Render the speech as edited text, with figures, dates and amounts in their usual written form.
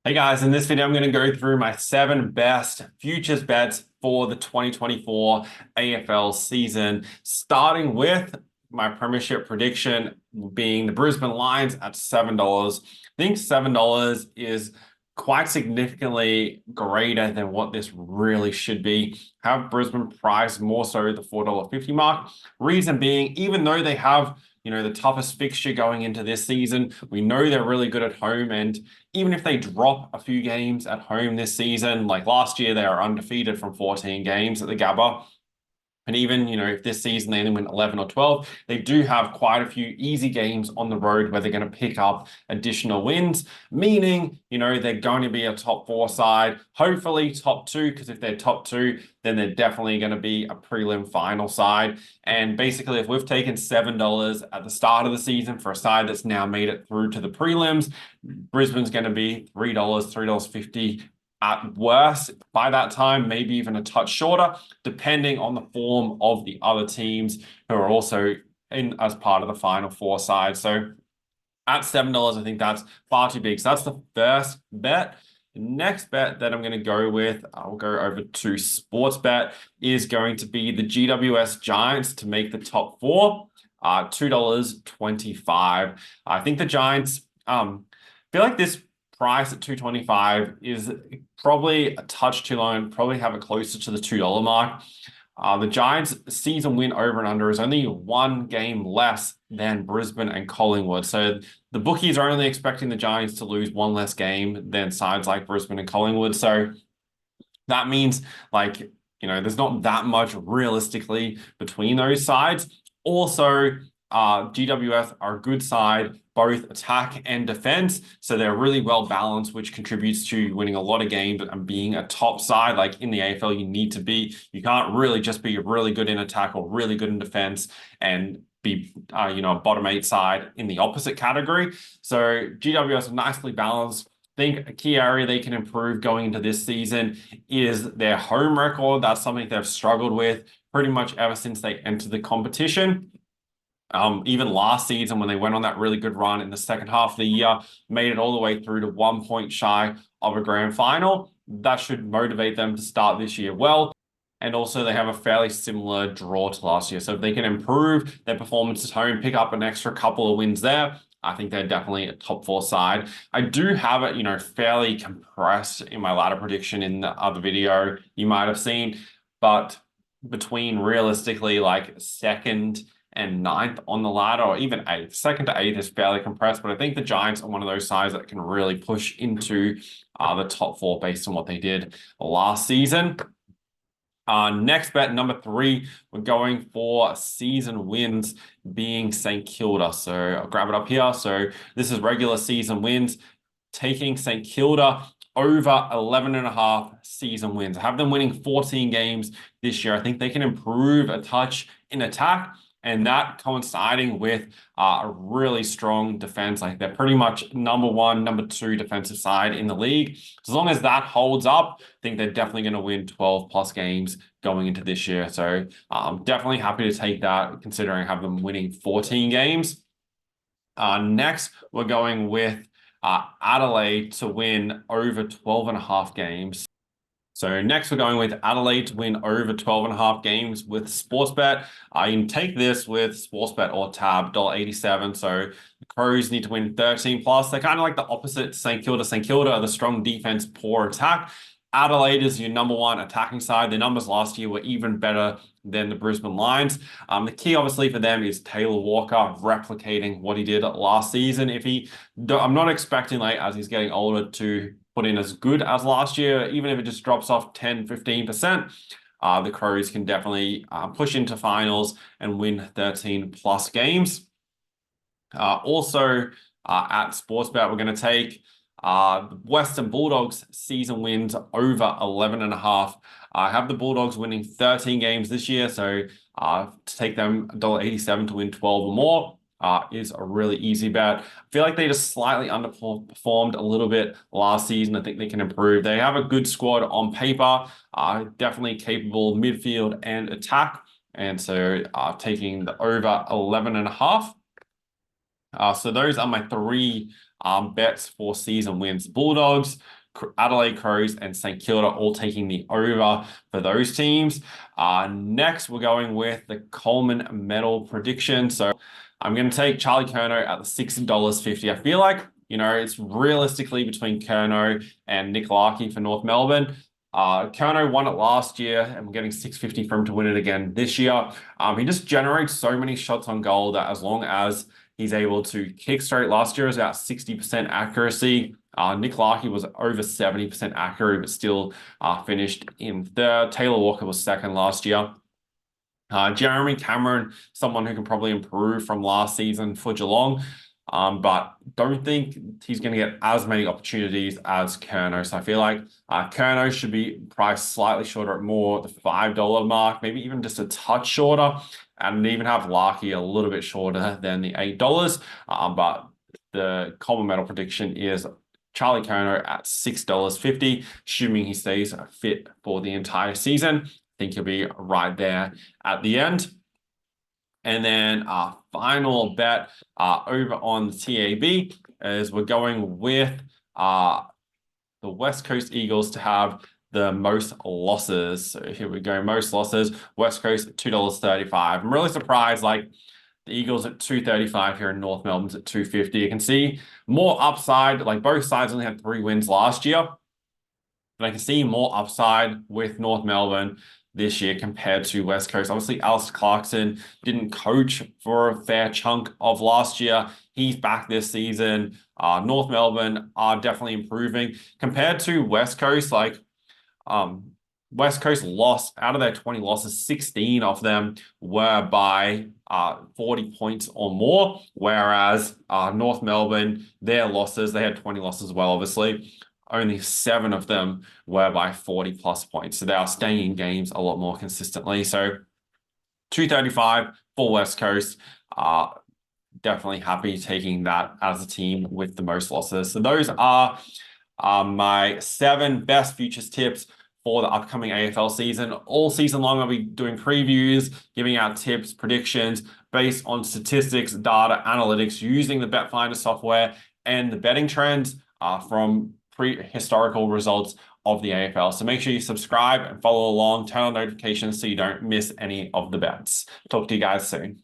Hey guys, in this video, I'm going to go through my 7 best futures bets for the 2024 AFL season, starting with my premiership prediction being the Brisbane Lions at $7. I think $7 is quite significantly greater than what this really should be. Have Brisbane priced more so the $4.50 mark. Reason being, even though they have the toughest fixture going into this season, we know they're really good at home, and even if they drop a few games at home this season, like last year, they are undefeated from 14 games at the Gabba. And even, if this season they only win 11 or 12, they do have quite a few easy games on the road where they're going to pick up additional wins, meaning, they're going to be a top 4 side, hopefully top 2, because if they're top 2, then they're definitely going to be a prelim final side. And basically, if we've taken $7 at the start of the season for a side that's now made it through to the prelims, Brisbane's going to be $3, $3.50 at worst by that time, maybe even a touch shorter, depending on the form of the other teams who are also in as part of the Final Four side. So at $7, I think that's far too big. So that's the first bet. The next bet that I'm going to go with, I'll go over to Sportsbet, is going to be the GWS Giants to make the top 4, $2.25. I think the Giants, feel like this price at $2.25 is probably a touch too low and probably have it closer to the $2 mark. The Giants' season win over and under is only 1 game less than Brisbane and Collingwood. So the bookies are only expecting the Giants to lose 1 less game than sides like Brisbane and Collingwood. So that means there's not that much realistically between those sides. Also, GWS are a good side, both attack and defense. So they're really well balanced, which contributes to winning a lot of games and being a top side. Like in the AFL, you can't really just be really good in attack or really good in defense and be, a bottom 8 side in the opposite category. So GWS are nicely balanced. I think a key area they can improve going into this season is their home record. That's something they've struggled with pretty much ever since they entered the competition. Even last season when they went on that really good run in the second half of the year, made it all the way through to 1 point shy of a grand final. That should motivate them to start this year well. And also they have a fairly similar draw to last year. So if they can improve their performance at home, pick up an extra couple of wins there, I think they're definitely a top 4 side. I do have it, fairly compressed in my ladder prediction in the other video you might have seen, but between realistically like 2nd and 9th on the ladder, or even 8th. 2nd to 8th is fairly compressed, but I think the Giants are one of those sides that can really push into the top 4 based on what they did last season. Next bet, number 3, we're going for season wins being St. Kilda. So I'll grab it up here. So this is regular season wins, taking St. Kilda over 11.5 season wins. I have them winning 14 games this year. I think they can improve a touch in attack, and that coinciding with a really strong defense. Like they're pretty much number 1, number 2 defensive side in the league. As long as that holds up, I think they're definitely going to win 12 plus games going into this year. So I'm definitely happy to take that, considering I have them winning 14 games. Next, we're going with Adelaide to win over 12.5 games. So next we're going with Adelaide to win over 12.5 games with Sportsbet. You can take this with Sportsbet or Tab, $1.87. So the Crows need to win 13 plus. They're kind of like the opposite to St. Kilda. St. Kilda are the strong defense, poor attack. Adelaide is your number 1 attacking side. Their numbers last year were even better than the Brisbane Lions. The key, obviously, for them is Taylor Walker replicating what he did last season. I'm not expecting, as he's getting older, to put in as good as last year. Even if it just drops off 10, 15%, the Crows can definitely push into finals and win 13 plus games. Also, at Sportsbet, we're going to take the Western Bulldogs season wins over 11.5. I have the Bulldogs winning 13 games this year, so to take them $1.87 to win 12 or more is a really easy bet. I feel like they just slightly underperformed a little bit last season. I think they can improve. They have a good squad on paper, definitely capable midfield and attack, and so taking the over 11.5. So those are my 3 bets for season wins. Bulldogs Adelaide Crows and St Kilda all taking the over for those teams. Next, we're going with the Coleman medal prediction. So I'm going to take Charlie Curnow at the $6.50. I feel like, it's realistically between Curnow and Nick Larkey for North Melbourne. Curnow won it last year, and we're getting $6.50 for him to win it again this year. He just generates so many shots on goal that as long as he's able to kick straight, last year was about 60% accuracy. Nick Larkey was over 70% accurate, but still finished in third. Taylor Walker was second last year. Jeremy Cameron, someone who can probably improve from last season for Geelong, but don't think he's going to get as many opportunities as Curnow. So I feel like Curnow should be priced slightly shorter at more the $5 mark, maybe even just a touch shorter, and even have Larkey a little bit shorter than the $8. But the common medal prediction is Charlie Curnow at $6.50, assuming he stays fit for the entire season. I think he'll be right there at the end. And then our final bet over on the TAB is we're going with the West Coast Eagles to have the most losses. So here we go, most losses. West Coast at $2.35. I'm really surprised, like the Eagles at $2.35 here in North Melbourne's at $2.50. You can see more upside, like both sides only had 3 wins last year. But I can see more upside with North Melbourne this year compared to West Coast. Obviously, Alistair Clarkson didn't coach for a fair chunk of last year. He's back this season. North Melbourne are definitely improving. Compared to West Coast, like West Coast lost, out of their 20 losses, 16 of them were by 40 points or more, whereas North Melbourne, their losses, they had 20 losses as well, obviously. Only 7 of them were by 40 plus points. So they are staying in games a lot more consistently. So 235 for West Coast. Definitely happy taking that as a team with the most losses. So those are my 7 best futures tips for the upcoming AFL season. All season long, I'll be doing previews, giving out tips, predictions based on statistics, data, analytics, using the Bet Finder software and the betting trends from historical results of the AFL. So make sure you subscribe and follow along, turn on notifications so you don't miss any of the bets. Talk to you guys soon.